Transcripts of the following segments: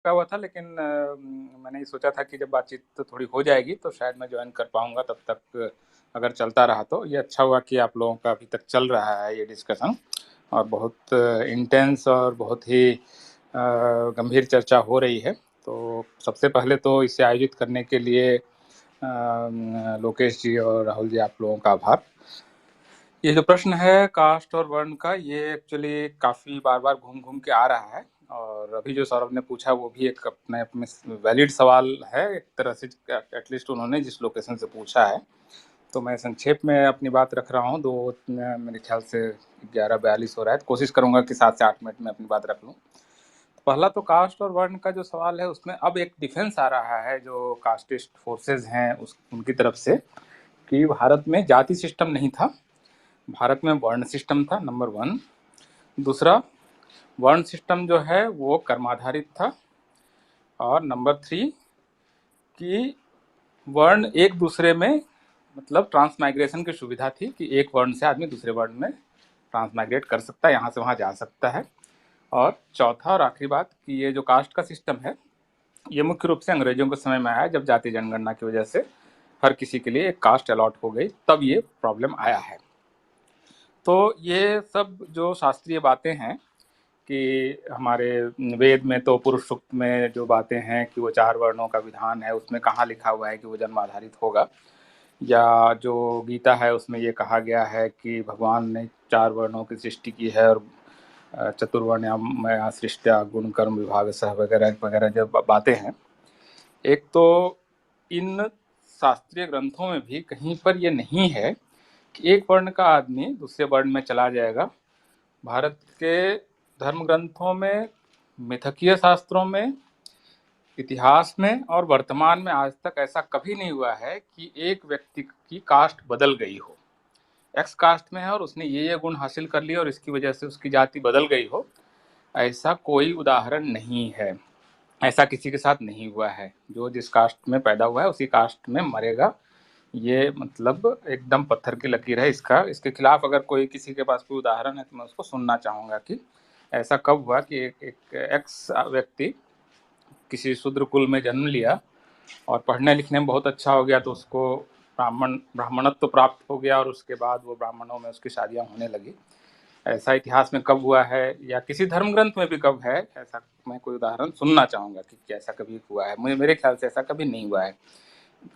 अटका हुआ था, लेकिन मैंने ये सोचा था कि जब बातचीत तो थोड़ी हो जाएगी तो शायद मैं ज्वाइन कर पाऊंगा। तब तक अगर चलता रहा तो ये अच्छा हुआ कि आप लोगों का अभी तक चल रहा है ये डिस्कशन, और बहुत इंटेंस और बहुत ही गंभीर चर्चा हो रही है। तो सबसे पहले तो इसे आयोजित करने के लिए लोकेश जी और राहुल जी, आप लोगों का आभार। ये जो प्रश्न है कास्ट और वर्ण का, ये एक्चुअली काफ़ी बार बार घूम घूम के आ रहा है, और अभी जो सौरभ ने पूछा वो भी एक अपने अपने वैलिड सवाल है एक तरह से, एटलीस्ट उन्होंने जिस लोकेशन से पूछा है। तो मैं संक्षेप में अपनी बात रख रहा हूँ। मेरे ख्याल से 11:42 हो रहा है, तो कोशिश करूँगा कि 7 से 8 मिनट में अपनी बात रख लूँ। पहला तो कास्ट और वर्ण का जो सवाल है उसमें अब एक डिफेंस आ रहा है जो कास्टिस्ट फोर्सेज हैं उनकी तरफ से, कि भारत में जाति सिस्टम नहीं था, भारत में वर्ण सिस्टम था, नंबर 1। दूसरा, वर्ण सिस्टम जो है वो कर्माधारित था, और नंबर 3 कि वर्ण एक दूसरे में मतलब ट्रांसमाइग्रेशन की सुविधा थी कि एक वर्ण से आदमी दूसरे वर्ण में ट्रांसमाइग्रेट कर सकता है, यहाँ से वहाँ जा सकता है। और चौथा और आखिरी बात कि ये जो कास्ट का सिस्टम है ये मुख्य रूप से अंग्रेजों के समय में आया, जब जाति जनगणना की वजह से हर किसी के लिए एक कास्ट अलॉट हो गई, तब ये प्रॉब्लम आया है। तो ये सब जो शास्त्रीय बातें हैं कि हमारे वेद में तो पुरुष सूक्त में जो बातें हैं कि वो 4 वर्णों का विधान है, उसमें कहाँ लिखा हुआ है कि वो जन्म आधारित होगा, या जो गीता है उसमें ये कहा गया है कि भगवान ने 4 वर्णों की सृष्टि की है और चतुर्वर्ण्यमया सृष्ट्या गुण कर्म विभाग सह वगैरह वगैरह जो बातें हैं। एक तो इन शास्त्रीय ग्रंथों में भी कहीं पर ये नहीं है कि एक वर्ण का आदमी दूसरे वर्ण में चला जाएगा। भारत के धर्म ग्रंथों में, मिथकीय शास्त्रों में, इतिहास में और वर्तमान में आज तक ऐसा कभी नहीं हुआ है कि एक व्यक्ति की कास्ट बदल गई हो, एक्स कास्ट में है और उसने ये गुण हासिल कर लिए और इसकी वजह से उसकी जाति बदल गई हो। ऐसा कोई उदाहरण नहीं है, ऐसा किसी के साथ नहीं हुआ है। जो जिस कास्ट में पैदा हुआ है उसी कास्ट में मरेगा, ये मतलब एकदम पत्थर की लकीर है। इसके खिलाफ अगर कोई किसी के पास कोई उदाहरण है तो मैं उसको सुनना चाहूँगा कि ऐसा कब हुआ कि एक एक्स व्यक्ति किसी शूद्र कुल में जन्म लिया और पढ़ने लिखने में बहुत अच्छा हो गया तो उसको ब्राह्मणत्व प्राप्त हो गया, और उसके बाद वो ब्राह्मणों में उसकी शादियाँ होने लगी। ऐसा इतिहास में कब हुआ है या किसी धर्म ग्रंथ में भी कब है, ऐसा मैं कोई उदाहरण सुनना चाहूँगा कि ऐसा कभी हुआ है। मेरे ख्याल से ऐसा कभी नहीं हुआ है।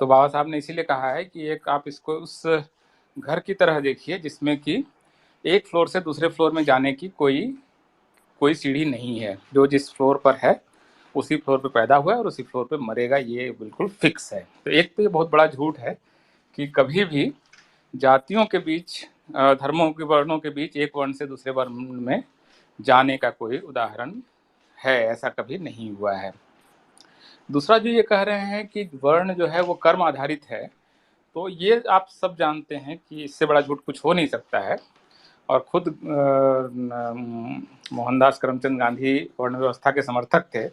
तो बाबा साहब ने इसीलिए कहा है कि एक आप इसको उस घर की तरह देखिए जिसमें कि एक फ्लोर से दूसरे फ्लोर में जाने की कोई सीढ़ी नहीं है। जो जिस फ्लोर पर है उसी फ्लोर पे पैदा हुआ है और उसी फ्लोर पे मरेगा, ये बिल्कुल फिक्स है। तो एक तो ये बहुत बड़ा झूठ है कि कभी भी जातियों के बीच, धर्मों के वर्णों के बीच एक वर्ण से दूसरे वर्ण में जाने का कोई उदाहरण है, ऐसा कभी नहीं हुआ है। दूसरा जो ये कह रहे हैं कि वर्ण जो है वो कर्म आधारित है, तो ये आप सब जानते हैं कि इससे बड़ा झूठ कुछ हो नहीं सकता है। और खुद मोहनदास करमचंद गांधी वर्ण व्यवस्था के समर्थक थे।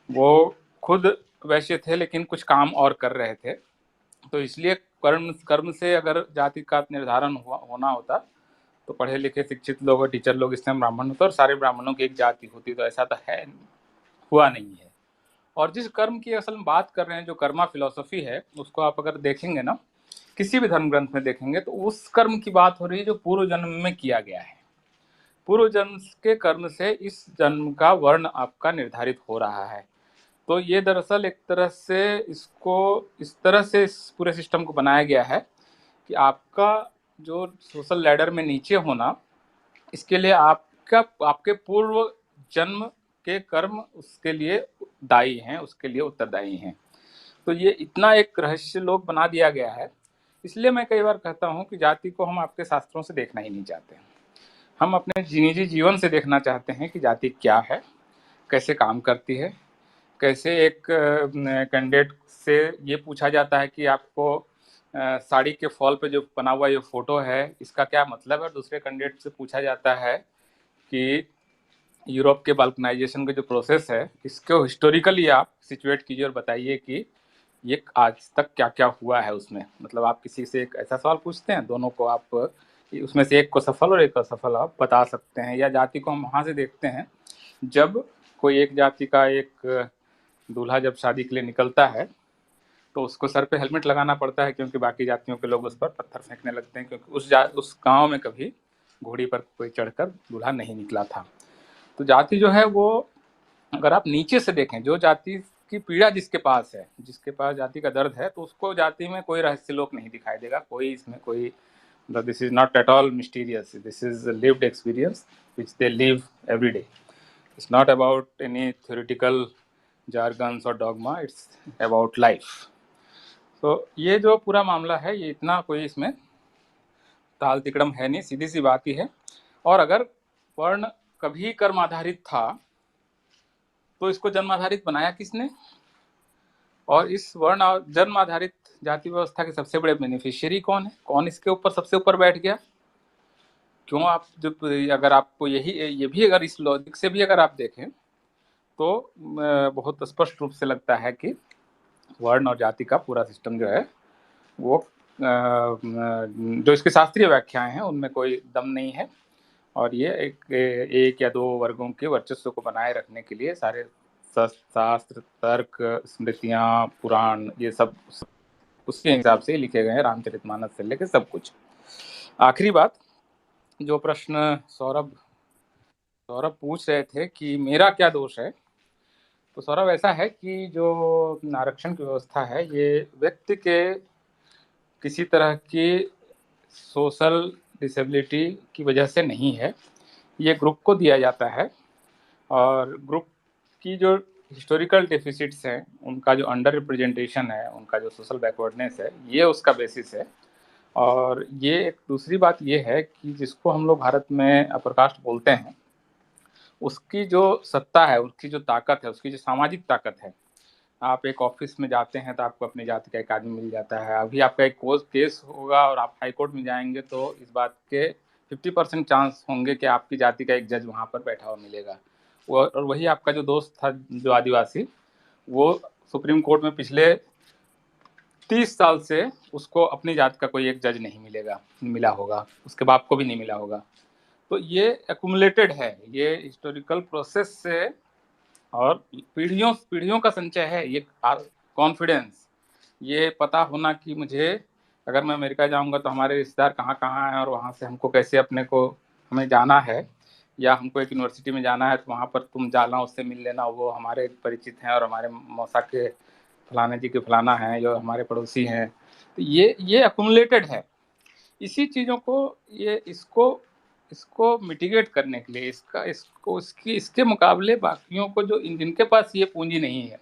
वो खुद वैश्य थे लेकिन कुछ काम और कर रहे थे, तो इसलिए कर्म से अगर जाति का निर्धारण होना होता तो पढ़े लिखे शिक्षित लोग और टीचर लोग इस टाइम ब्राह्मण होते और सारे ब्राह्मणों की एक जाति होती। तो ऐसा तो है, हुआ नहीं है। और जिस कर्म की असल में बात कर रहे हैं, जो कर्मा फिलॉसफी है, उसको आप अगर देखेंगे ना, किसी भी धर्म ग्रंथ में देखेंगे तो उस कर्म की बात हो रही है जो पूर्व जन्म में किया गया है। पूर्व जन्म के कर्म से इस जन्म का वर्ण आपका निर्धारित हो रहा है। तो ये दरअसल एक तरह से इसको इस तरह से इस पूरे सिस्टम को बनाया गया है कि आपका जो सोशल लैडर में नीचे होना, इसके लिए आपके पूर्व जन्म के कर्म उसके लिए दायी हैं, उसके लिए उत्तरदायी हैं। तो ये इतना एक रहस्य लोग बना दिया गया है। इसलिए मैं कई बार कहता हूँ कि जाति को हम आपके शास्त्रों से देखना ही नहीं चाहते, हम अपने निजी जीवन से देखना चाहते हैं कि जाति क्या है, कैसे काम करती है। कैसे एक कैंडिडेट से ये पूछा जाता है कि आपको साड़ी के फॉल पे जो बना हुआ ये फोटो है इसका क्या मतलब है, दूसरे कैंडिडेट से पूछा जाता है कि यूरोप के बाल्कनाइजेशन का जो प्रोसेस है इसको हिस्टोरिकली आप सिचुएट कीजिए और बताइए कि ये आज तक क्या क्या हुआ है उसमें। मतलब आप किसी से एक ऐसा सवाल पूछते हैं, दोनों को आप उसमें से एक को सफल और एक को असफल आप बता सकते हैं। या जाति को हम वहाँ से देखते हैं जब कोई एक जाति का एक दूल्हा जब शादी के लिए निकलता है तो उसको सर पे हेलमेट लगाना पड़ता है, क्योंकि बाकी जातियों के लोग उस पर पत्थर फेंकने लगते हैं, क्योंकि उस गांव में कभी घोड़ी पर कोई चढ़कर दूल्हा नहीं निकला था। तो जाति जो है वो, अगर आप नीचे से देखें, जो जाति की पीड़ा जिसके पास है, जिसके पास जाति का दर्द है, तो उसको जाति में कोई रहस्य लोक नहीं दिखाई देगा, कोई इसमें कोई, this is not at all mysterious, this is lived experience which they live every day. It's not about any theoretical jargons और डॉगमा, इट्स अबाउट लाइफ। तो ये जो पूरा मामला है, ये इतना कोई इसमें ताल तिकड़म है नहीं, सीधी सी बात ही है। और अगर वर्ण कभी कर्म आधारित था तो इसको जन्म आधारित बनाया किसने? और इस वर्ण और जन्म आधारित जाति व्यवस्था के सबसे बड़े बेनिफिशियरी कौन है? कौन इसके ऊपर सबसे ऊपर बैठ गया? क्यों? आप जब, अगर आपको ये भी अगर इस लॉजिक से भी अगर आप देखें तो बहुत स्पष्ट रूप से लगता है कि वर्ण और जाति का पूरा सिस्टम जो है वो, जो इसकी शास्त्रीय व्याख्याएं हैं उनमें कोई दम नहीं है, और ये एक या दो वर्गों के वर्चस्व को बनाए रखने के लिए सारे शास्त्र, तर्क, स्मृतियां, पुराण, ये सब उसके हिसाब से लिखे गए हैं, रामचरितमानस से लेकर सब कुछ। आखिरी बात, जो प्रश्न सौरभ पूछ रहे थे कि मेरा क्या दोष है, तो सौरभ ऐसा है कि जो आरक्षण की व्यवस्था है ये व्यक्ति के किसी तरह की सोशल डिसेबिलिटी की वजह से नहीं है, ये ग्रुप को दिया जाता है, और ग्रुप की जो हिस्टोरिकल डेफिसिट्स हैं, उनका जो अंडर रिप्रेजेंटेशन है, उनका जो सोशल बैकवर्डनेस है, ये उसका बेसिस है। और ये एक दूसरी बात ये है कि जिसको हम लोग भारत में अपर कास्ट बोलते हैं, उसकी जो सत्ता है, उसकी जो ताकत है, उसकी जो सामाजिक ताकत है, आप एक ऑफिस में जाते हैं तो आपको अपनी जाति का एक आदमी मिल जाता है। अभी आपका एक केस होगा और आप हाई कोर्ट में जाएंगे तो इस बात के 50% चांस होंगे कि आपकी जाति का एक जज वहाँ पर बैठा हुआ मिलेगा। और वही आपका जो दोस्त था जो आदिवासी, वो सुप्रीम कोर्ट में पिछले 30 साल से उसको अपनी जाति का कोई एक जज नहीं मिला होगा, उसके बाप को भी नहीं मिला होगा। तो ये एक्यूमुलेटेड है, ये हिस्टोरिकल प्रोसेस से और पीढ़ियों का संचय है। ये कॉन्फिडेंस, ये पता होना कि मुझे, अगर मैं अमेरिका जाऊंगा तो हमारे रिश्तेदार कहाँ कहाँ हैं और वहाँ से हमको कैसे हमें जाना है, या हमको एक यूनिवर्सिटी में जाना है तो वहाँ पर तुम जाना, उससे मिल लेना, वो हमारे परिचित हैं और हमारे मौसा के फलाने जी के फलाना हैं जो हमारे पड़ोसी हैं। तो ये एक्यूमुलेटेड है। इसी चीज़ों को, इसको मिटिगेट करने के लिए, इसके मुकाबले बाकियों को, जो जिनके पास ये पूंजी नहीं है,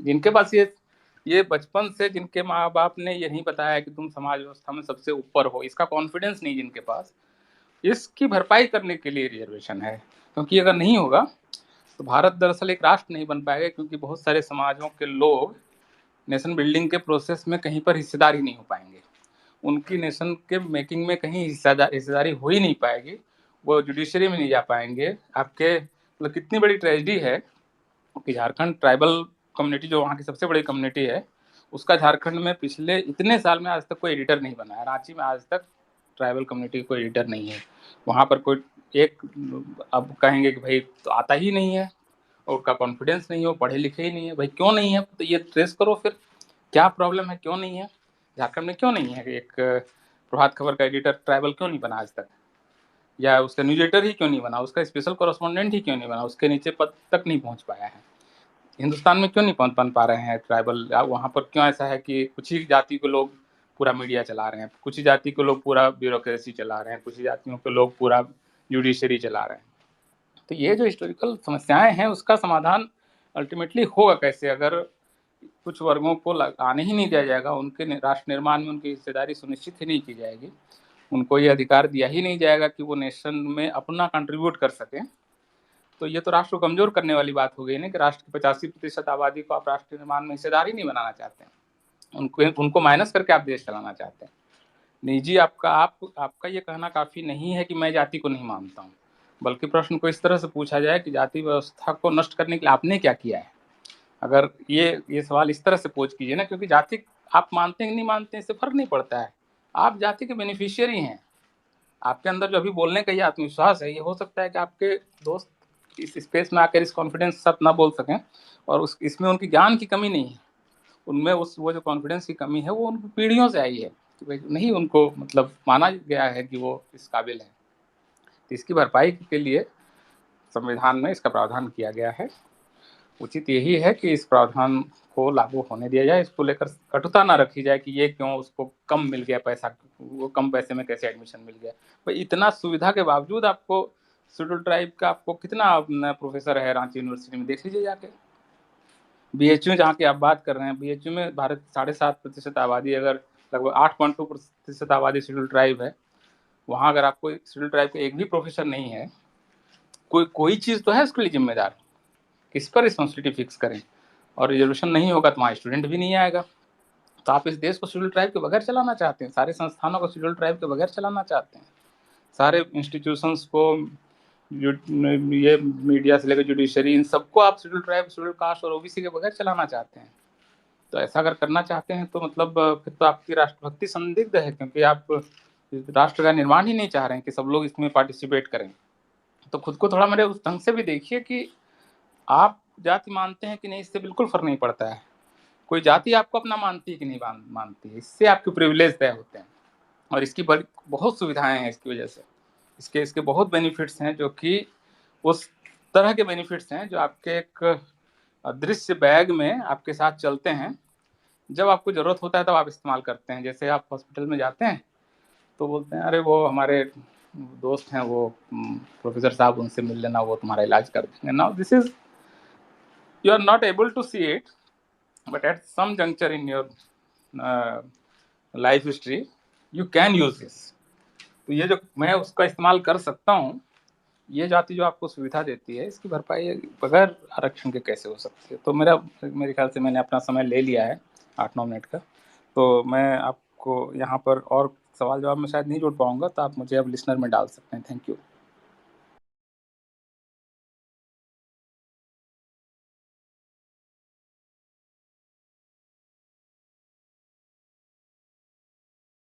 जिनके पास ये बचपन से जिनके माँ बाप ने ये नहीं बताया कि तुम समाज व्यवस्था में सबसे ऊपर हो, इसका कॉन्फिडेंस नहीं जिनके पास, इसकी भरपाई करने के लिए रिजर्वेशन है। क्योंकि अगर नहीं होगा तो भारत दरअसल एक राष्ट्र नहीं बन पाएगा, क्योंकि बहुत सारे समाजों के लोग नेशन बिल्डिंग के प्रोसेस में कहीं पर हिस्सेदार ही नहीं हो पाएंगे, उनकी नेशन के मेकिंग में कहीं हिस्सेदारी हो ही नहीं पाएगी, वो जुडिशरी में नहीं जा पाएंगे। आपके मतलब कितनी बड़ी ट्रेजेडी है कि झारखंड ट्राइबल कम्युनिटी, जो वहाँ की सबसे बड़ी कम्युनिटी है, उसका झारखंड में पिछले इतने साल में आज तक कोई एडिटर नहीं बना है। रांची में आज तक ट्राइबल कम्युनिटी का कोई एडिटर नहीं है, वहाँ पर कोई एक, अब कहेंगे कि भाई तो आता ही नहीं है और उसका कॉन्फिडेंस नहीं है, वो पढ़े लिखे ही नहीं है। भाई क्यों नहीं है? तो ये ट्रेस करो फिर, क्या प्रॉब्लम है, क्यों नहीं है झारखंड में? क्यों नहीं है एक प्रभात खबर का एडिटर ट्राइबल क्यों नहीं बना आज तक, या उसका न्यूज एडिटर ही क्यों नहीं बना, उसका स्पेशल कॉरेस्पॉन्डेंट ही क्यों नहीं बना, उसके नीचे पद तक नहीं पहुंच पाया है? हिंदुस्तान में क्यों नहीं बन पा रहे हैं ट्राइबल? वहाँ पर क्यों ऐसा है कि कुछ ही जाति के लोग पूरा मीडिया चला रहे हैं, कुछ ही जाति के लोग पूरा ब्यूरोक्रेसी चला रहे हैं, कुछ ही जातियों के लोग पूरा जुडिशरी चला रहे हैं? तो ये जो हिस्टोरिकल समस्याएं हैं, उसका समाधान अल्टीमेटली होगा कैसे? अगर कुछ वर्गों को आने ही नहीं दिया जाएगा, उनके राष्ट्र निर्माण में उनकी हिस्सेदारी सुनिश्चित ही नहीं की जाएगी, उनको ये अधिकार दिया ही नहीं जाएगा कि वो नेशन में अपना कंट्रीब्यूट कर सकें, तो ये तो राष्ट्र को कमजोर करने वाली बात हो गई ना, कि राष्ट्र की 85% आबादी को आप राष्ट्र निर्माण में हिस्सेदार ही नहीं बनाना चाहते हैं, उनको माइनस करके आप देश चलाना चाहते हैं। नहीं जी, आपका ये कहना काफी नहीं है कि मैं जाति को नहीं मानता हूँ, बल्कि प्रश्न को इस तरह से पूछा जाए कि जाति व्यवस्था को नष्ट करने के लिए आपने क्या किया है। अगर ये सवाल इस तरह से पूछ कीजिए ना, क्योंकि जाति आप मानते हैं नहीं मानते हैं इससे फर्क नहीं पड़ता है, आप जाति के बेनिफिशियरी हैं। आपके अंदर जो अभी बोलने का ये आत्मविश्वास है, ये हो सकता है कि आपके दोस्त इस स्पेस में आकर इस कॉन्फिडेंस के साथ ना बोल सकें, और उस इसमें उनकी ज्ञान की कमी नहीं है, उनमें उस वो जो कॉन्फिडेंस की कमी है वो उनको पीढ़ियों से आई है कि भाई नहीं उनको मतलब माना गया है कि वो इस काबिल है। तो इसकी भरपाई के लिए संविधान में इसका प्रावधान किया गया है। उचित यही है कि इस प्रावधान को लागू होने दिया जाए, इसको लेकर कटुता ना रखी जाए कि ये क्यों उसको कम मिल गया पैसा, वो कम पैसे में कैसे एडमिशन मिल गया। भाई इतना सुविधा के बावजूद आपको शेड्यूल ट्राइब का आपको कितना प्रोफेसर है रांची यूनिवर्सिटी में, देख लीजिए जाके। बीएचयू जहाँ की आप बात कर रहे हैं, बीएचयू में भारत 7.5% आबादी, अगर लगभग 8.2% आबादी शेड्यूल ट्राइब है, वहाँ अगर आपको शेड्यूल ट्राइब का एक भी प्रोफेसर नहीं है, कोई चीज़ तो है उसके लिए जिम्मेदार, किस पर रिस्पॉन्सिबिलिटी फिक्स करें। और रिजर्वेशन नहीं होगा तो वहाँ स्टूडेंट भी नहीं आएगा। तो आप इस देश को शेड्यूल ट्राइब के बगैर चलाना चाहते हैं, सारे संस्थानों को शेड्यूल ट्राइब के बगैर चलाना चाहते हैं, सारे इंस्टीट्यूशंस को, ये मीडिया से लेकर जुडिशरी, इन सबको आप शेड्यूल ट्राइब, शेड्यूल कास्ट और ओबीसी के बगैर चलाना चाहते हैं। तो ऐसा अगर करना चाहते हैं तो मतलब फिर तो आपकी राष्ट्रभक्ति संदिग्ध है, क्योंकि आप राष्ट्र का निर्माण ही नहीं चाह रहे हैं कि सब लोग इसमें पार्टिसिपेट करें। तो खुद को थोड़ा मेरे उस ढंग से भी देखिए कि आप जाति मानते हैं कि नहीं, इससे बिल्कुल फर्क नहीं पड़ता है। कोई जाति आपको अपना मानती है कि नहीं मानती है, इससे आपके प्रिविलेज तय होते हैं। और इसकी बड़ी बहुत सुविधाएं हैं इसकी वजह से, इसके इसके बहुत बेनिफिट्स हैं, जो कि उस तरह के बेनिफिट्स हैं जो आपके एक अदृश्य बैग में आपके साथ चलते हैं। जब आपको ज़रूरत होता है तब आप इस्तेमाल करते हैं। जैसे आप हॉस्पिटल में जाते हैं तो बोलते हैं अरे वो हमारे दोस्त हैं, वो प्रोफेसर साहब, उनसे मिल लेना, वो तुम्हारा इलाज कर देंगे। Now this is, you are not able to see it, but at some juncture in your life history you can use this. तो ये जो मैं उसका इस्तेमाल कर सकता हूँ, ये जाति जो आपको सुविधा देती है, इसकी भरपाई बगैर आरक्षण के कैसे हो सकती है। तो मेरे ख्याल से मैंने अपना समय ले लिया है 8-9 मिनट का, तो मैं आपको यहाँ पर और सवाल जवाब में शायद नहीं जोड़ पाऊंगा, तो आप मुझे अब लिसनर में डाल सकते हैं। Thank you.